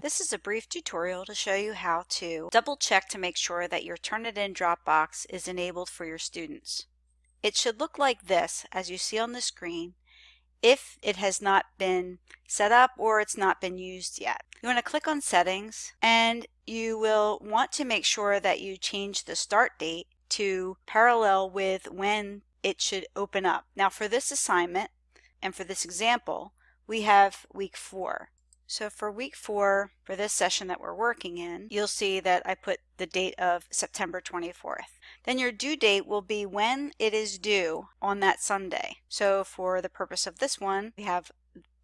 This is a brief tutorial to show you how to double check to make sure that your Turnitin Dropbox is enabled for your students. It should look like this as you see on the screen if it has not been set up or it's not been used yet. You want to click on Settings and you will want to make sure that you change the start date to parallel with when it should open up. Now for this assignment and for this example, we have week 4. So for week 4, for this session that we're working in, you'll see that I put the date of September 24th. Then your due date will be when it is due on that Sunday. So for the purpose of this one, we have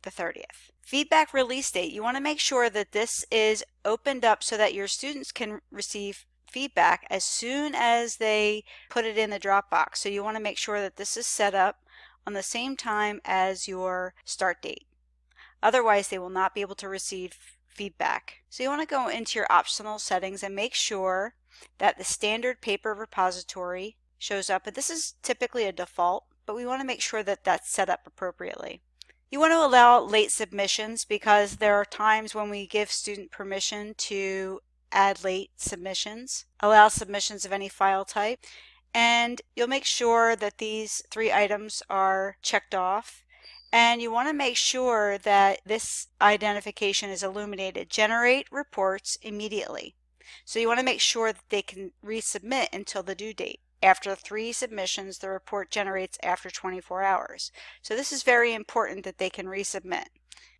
the 30th. Feedback release date. You want to make sure that this is opened up so that your students can receive feedback as soon as they put it in the Dropbox. So you want to make sure that this is set up on the same time as your start date. Otherwise, they will not be able to receive feedback. So you want to go into your optional settings and make sure that the standard paper repository shows up. But this is typically a default, but we want to make sure that that's set up appropriately. You want to allow late submissions because there are times when we give student permission to add late submissions. Allow submissions of any file type. And you'll make sure that these 3 items are checked off. And you want to make sure that this identification is illuminated. Generate reports immediately. So you want to make sure that they can resubmit until the due date. After 3 submissions, the report generates after 24 hours. So this is very important that they can resubmit.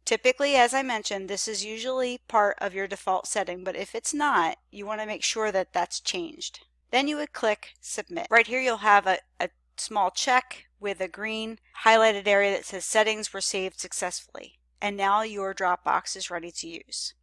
Typically, as I mentioned, this is usually part of your default setting, but if it's not, you want to make sure that that's changed. Then you would click Submit. Right here you'll have a small check with a green highlighted area that says settings were saved successfully. And now your Dropbox is ready to use.